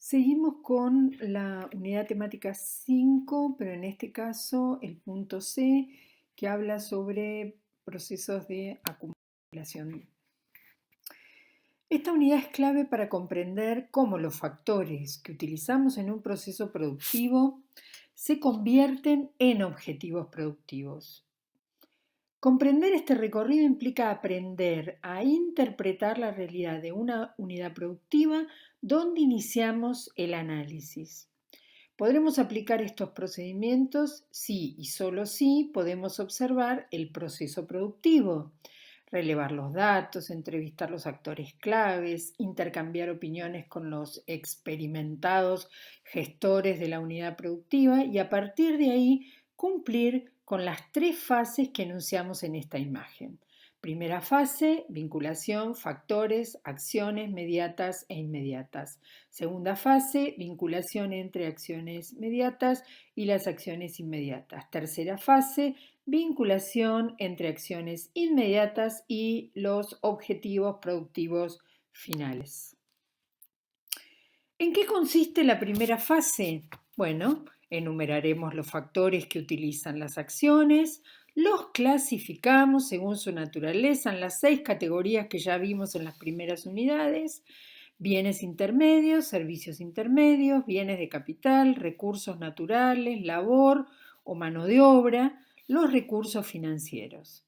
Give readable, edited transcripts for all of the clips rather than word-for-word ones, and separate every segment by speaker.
Speaker 1: Seguimos con la unidad temática 5, pero en este caso el punto C, que habla sobre procesos de acumulación. Esta unidad es clave para comprender cómo los factores que utilizamos en un proceso productivo se convierten en objetivos productivos. Comprender este recorrido implica aprender a interpretar la realidad de una unidad productiva donde iniciamos el análisis. Podremos aplicar estos procedimientos si y solo si podemos observar el proceso productivo, relevar los datos, entrevistar los actores claves, intercambiar opiniones con los experimentados gestores de la unidad productiva y a partir de ahí cumplir con las tres fases que enunciamos en esta imagen. Primera fase, vinculación, factores, acciones mediatas e inmediatas. Segunda fase, vinculación entre acciones mediatas y las acciones inmediatas. Tercera fase, vinculación entre acciones inmediatas y los objetivos productivos finales. ¿En qué consiste la primera fase? Bueno, enumeraremos los factores que utilizan las acciones, los clasificamos según su naturaleza en las 6 categorías que ya vimos en las primeras unidades: bienes intermedios, servicios intermedios, bienes de capital, recursos naturales, labor o mano de obra, los recursos financieros.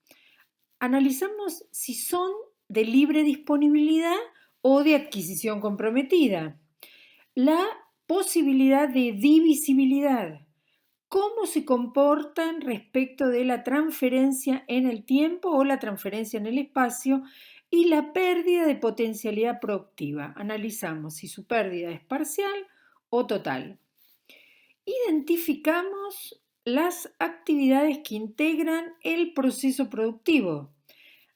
Speaker 1: Analizamos si son de libre disponibilidad o de adquisición comprometida. La posibilidad de divisibilidad. ¿Cómo se comportan respecto de la transferencia en el tiempo o la transferencia en el espacio? Y la pérdida de potencialidad productiva. Analizamos si su pérdida es parcial o total. Identificamos las actividades que integran el proceso productivo.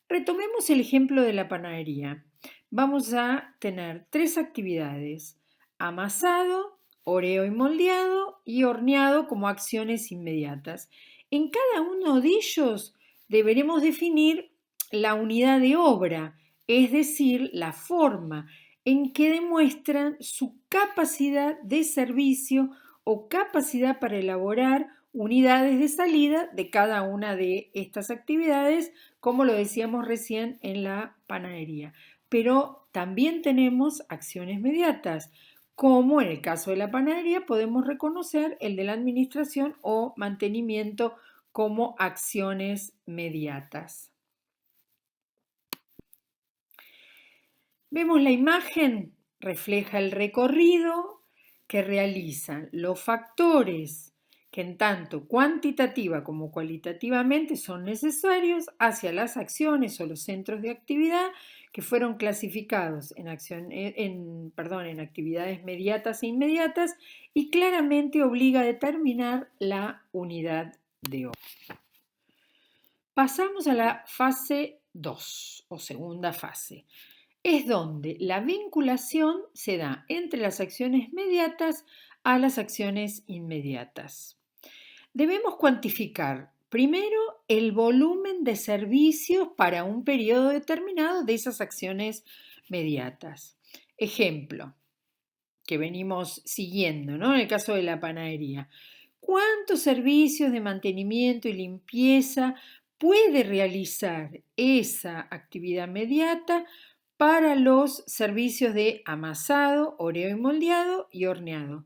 Speaker 1: Retomemos el ejemplo de la panadería. Vamos a tener 3 actividades: amasado, horeo y moldeado y horneado como acciones inmediatas. En cada uno de ellos deberemos definir la unidad de obra, es decir, la forma en que demuestran su capacidad de servicio o capacidad para elaborar unidades de salida de cada una de estas actividades, como lo decíamos recién en la panadería. Pero también tenemos acciones mediatas, como en el caso de la panadería podemos reconocer el de la administración o mantenimiento como acciones mediatas. Vemos la imagen, refleja el recorrido que realizan los factores que en tanto cuantitativa como cualitativamente son necesarios hacia las acciones o los centros de actividad que fueron clasificados en actividades mediatas e inmediatas, y claramente obliga a determinar la unidad de obra. Pasamos a la fase 2 o segunda fase. Es donde la vinculación se da entre las acciones mediatas a las acciones inmediatas. Debemos cuantificar primero el volumen de servicios para un periodo determinado de esas acciones mediatas. Ejemplo que venimos siguiendo, ¿no? En el caso de la panadería. ¿Cuántos servicios de mantenimiento y limpieza puede realizar esa actividad mediata para los servicios de amasado, horeo y moldeado y horneado?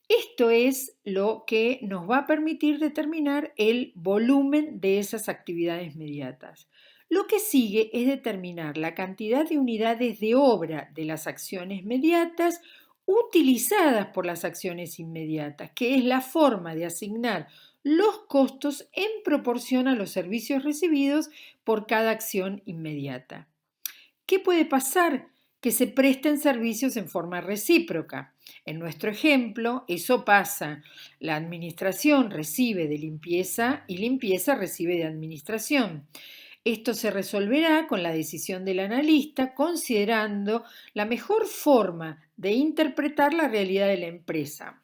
Speaker 1: Esto es lo que nos va a permitir determinar el volumen de esas actividades mediatas. Lo que sigue es determinar la cantidad de unidades de obra de las acciones mediatas utilizadas por las acciones inmediatas, que es la forma de asignar los costos en proporción a los servicios recibidos por cada acción inmediata. ¿Qué puede pasar? Que se presten servicios en forma recíproca. En nuestro ejemplo, eso pasa. La administración recibe de limpieza y limpieza recibe de administración. Esto se resolverá con la decisión del analista, considerando la mejor forma de interpretar la realidad de la empresa.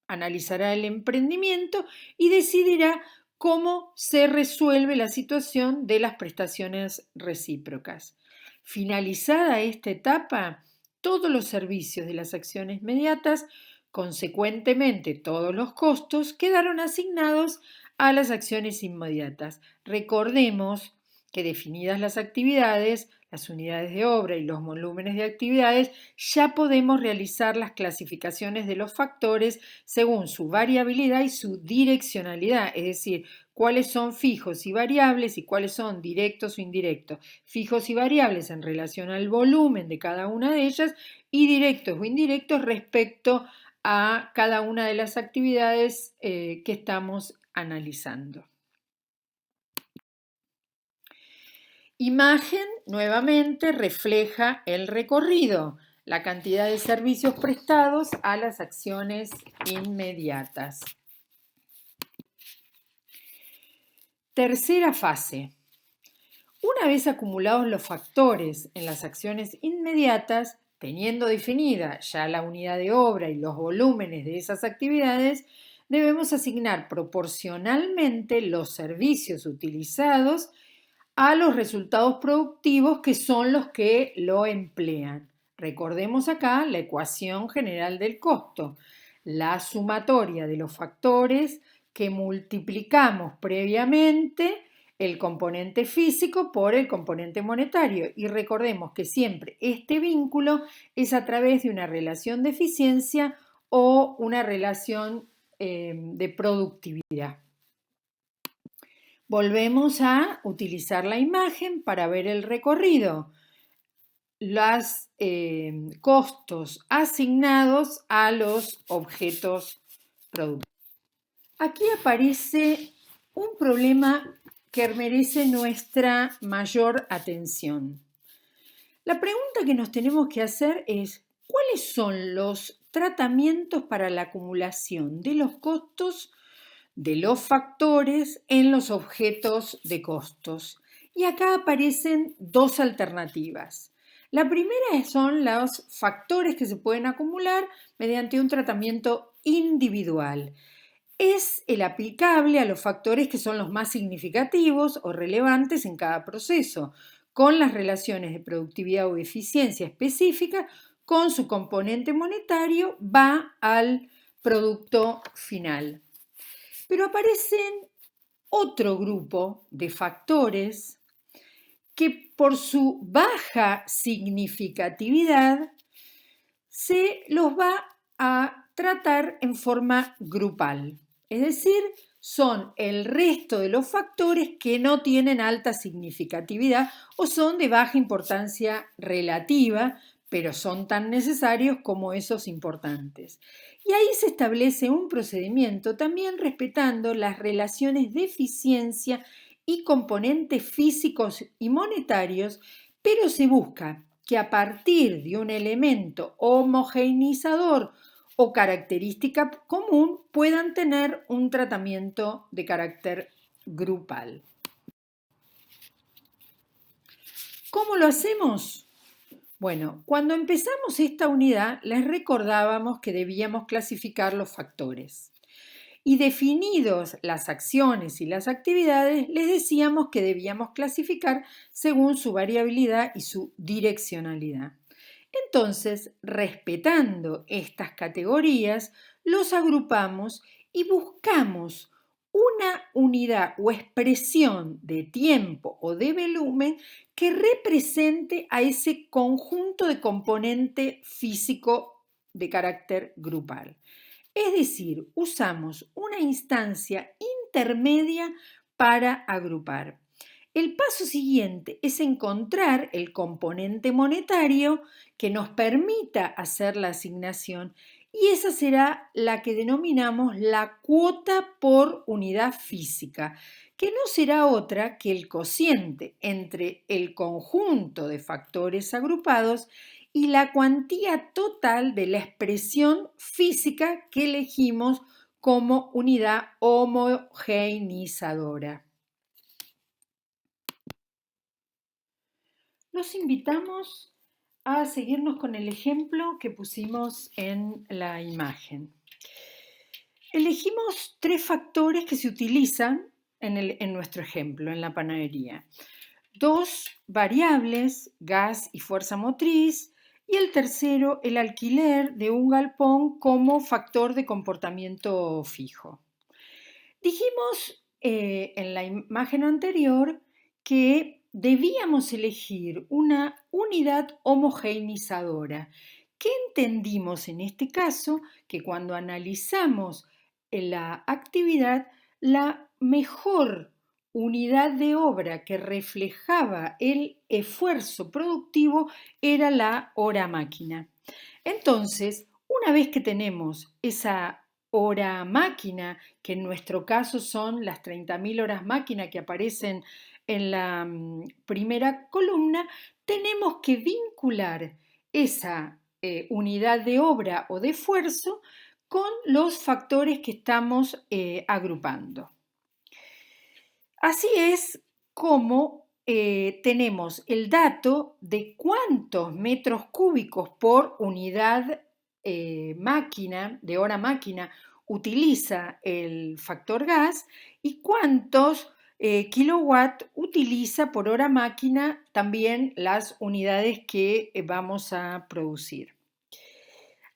Speaker 1: Analizará el emprendimiento y decidirá cómo se resuelve la situación de las prestaciones recíprocas. Finalizada esta etapa, todos los servicios de las acciones inmediatas, consecuentemente todos los costos quedaron asignados a las acciones inmediatas. Recordemos que definidas las actividades, las unidades de obra y los volúmenes de actividades, ya podemos realizar las clasificaciones de los factores según su variabilidad y su direccionalidad, es decir, cuáles son fijos y variables y cuáles son directos o indirectos. Fijos y variables en relación al volumen de cada una de ellas y directos o indirectos respecto a cada una de las actividades que estamos analizando. Imagen nuevamente refleja el recorrido, la cantidad de servicios prestados a las acciones inmediatas. Tercera fase. Una vez acumulados los factores en las acciones inmediatas, teniendo definida ya la unidad de obra y los volúmenes de esas actividades, debemos asignar proporcionalmente los servicios utilizados a los resultados productivos que son los que lo emplean. Recordemos acá la ecuación general del costo, la sumatoria de los factores que multiplicamos previamente el componente físico por el componente monetario. Y recordemos que siempre este vínculo es a través de una relación de eficiencia o una relación de productividad. Volvemos a utilizar la imagen para ver el recorrido. Los costos asignados a los objetos productivos. Aquí aparece un problema que merece nuestra mayor atención. La pregunta que nos tenemos que hacer es, ¿cuáles son los tratamientos para la acumulación de los costos de los factores en los objetos de costos? Y acá aparecen dos alternativas. La primera son los factores que se pueden acumular mediante un tratamiento individual. Es el aplicable a los factores que son los más significativos o relevantes en cada proceso, con las relaciones de productividad o eficiencia específica, con su componente monetario, va al producto final. Pero aparecen otro grupo de factores que por su baja significatividad se los va a tratar en forma grupal. Es decir, son el resto de los factores que no tienen alta significatividad o son de baja importancia relativa, pero son tan necesarios como esos importantes. Y ahí se establece un procedimiento también respetando las relaciones de eficiencia y componentes físicos y monetarios, pero se busca que a partir de un elemento homogeneizador o característica común puedan tener un tratamiento de carácter grupal. ¿Cómo lo hacemos? Bueno, cuando empezamos esta unidad les recordábamos que debíamos clasificar los factores. Y definidos las acciones y las actividades, les decíamos que debíamos clasificar según su variabilidad y su direccionalidad. Entonces, respetando estas categorías, los agrupamos y buscamos una unidad o expresión de tiempo o de volumen que represente a ese conjunto de componente físico de carácter grupal. Es decir, usamos una instancia intermedia para agrupar. El paso siguiente es encontrar el componente monetario que nos permita hacer la asignación y esa será la que denominamos la cuota por unidad física, que no será otra que el cociente entre el conjunto de factores agrupados y la cuantía total de la expresión física que elegimos como unidad homogeneizadora. Los invitamos a seguirnos con el ejemplo que pusimos en la imagen. Elegimos 3 factores que se utilizan en nuestro ejemplo, en la panadería. 2 variables, gas y fuerza motriz, Y el tercero, el alquiler de un galpón como factor de comportamiento fijo. Dijimos en la imagen anterior que debíamos elegir una unidad homogeneizadora. ¿Qué entendimos en este caso? Que cuando analizamos la actividad, la mejor unidad de obra que reflejaba el esfuerzo productivo era la hora máquina. Entonces, una vez que tenemos esa hora máquina, que en nuestro caso son las 30.000 horas máquina que aparecen en la primera columna, tenemos que vincular esa unidad de obra o de esfuerzo con los factores que estamos agrupando. Así es como tenemos el dato de cuántos metros cúbicos por unidad máquina, de hora máquina, utiliza el factor gas y cuántos kilowatt utiliza por hora máquina también las unidades que vamos a producir.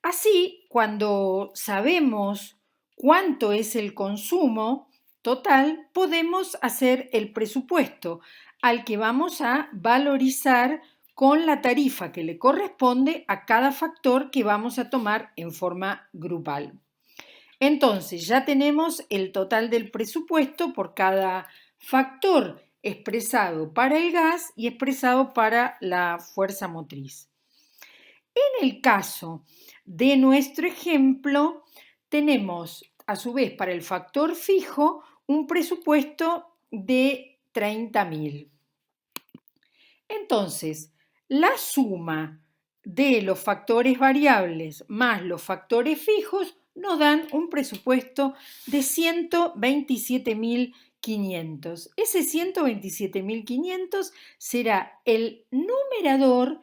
Speaker 1: Así, cuando sabemos cuánto es el consumo total, podemos hacer el presupuesto al que vamos a valorizar con la tarifa que le corresponde a cada factor que vamos a tomar en forma grupal. Entonces, ya tenemos el total del presupuesto por cada factor expresado para el gas y expresado para la fuerza motriz. En el caso de nuestro ejemplo, tenemos a su vez para el factor fijo un presupuesto de 30.000. Entonces, la suma de los factores variables más los factores fijos nos dan un presupuesto de 127.500. Ese 127.500 será el numerador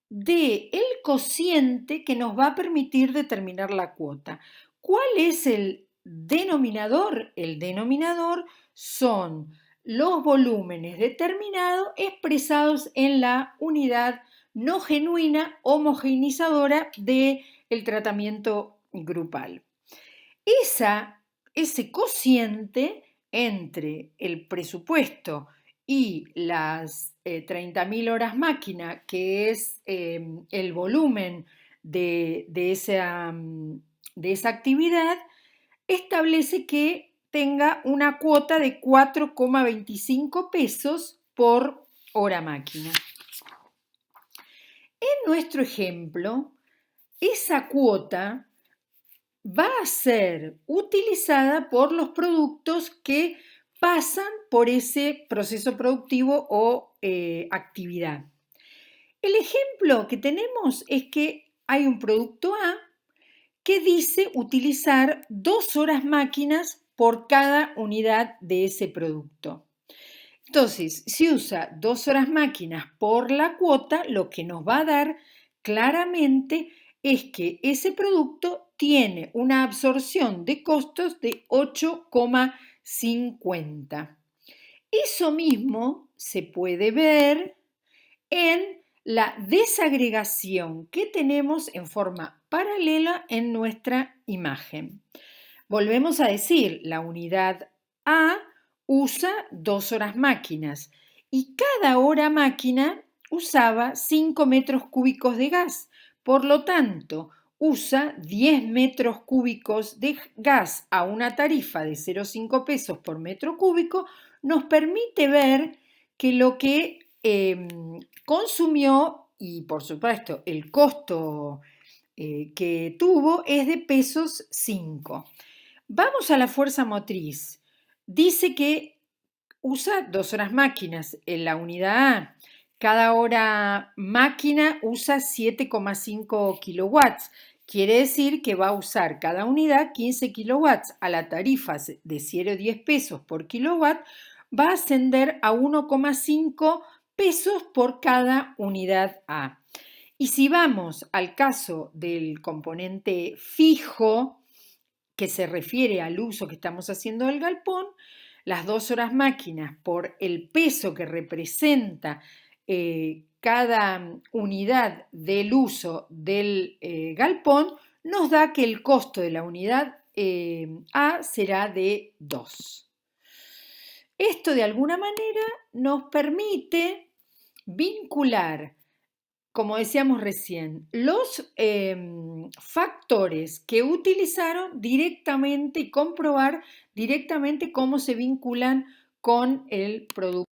Speaker 1: del cociente que nos va a permitir determinar la cuota. ¿Cuál es el denominador? El denominador son los volúmenes determinados expresados en la unidad no genuina homogeneizadora del tratamiento grupal. Ese cociente entre el presupuesto y las 30.000 horas máquina, que es el volumen de esa actividad, establece que tenga una cuota de 4,25 pesos por hora máquina. En nuestro ejemplo, esa cuota va a ser utilizada por los productos que pasan por ese proceso productivo o actividad. El ejemplo que tenemos es que hay un producto A que dice utilizar 2 horas máquinas por cada unidad de ese producto. Entonces, si usa 2 horas máquinas por la cuota, lo que nos va a dar claramente es que ese producto tiene una absorción de costos de 8,50. Eso mismo se puede ver en la desagregación que tenemos en forma paralela en nuestra imagen. Volvemos a decir, la unidad A usa 2 horas máquinas y cada hora máquina usaba 5 metros cúbicos de gas. Por lo tanto, usa 10 metros cúbicos de gas a una tarifa de 0,5 pesos por metro cúbico, nos permite ver que lo que consumió y por supuesto el costo que tuvo es de pesos 5. Vamos a la fuerza motriz. Dice que usa 2 horas máquinas en la unidad A. Cada hora máquina usa 7,5 kilowatts. Quiere decir que va a usar cada unidad 15 kilowatts a la tarifa de 0,10 pesos por kilowatt. Va a ascender a 1,5 pesos por cada unidad A. Y si vamos al caso del componente fijo, que se refiere al uso que estamos haciendo del galpón, las 2 horas máquinas por el peso que representa cada unidad del uso del galpón, nos da que el costo de la unidad A será de 2. Esto de alguna manera nos permite vincular, como decíamos recién, los factores que utilizaron directamente y comprobar directamente cómo se vinculan con el producto.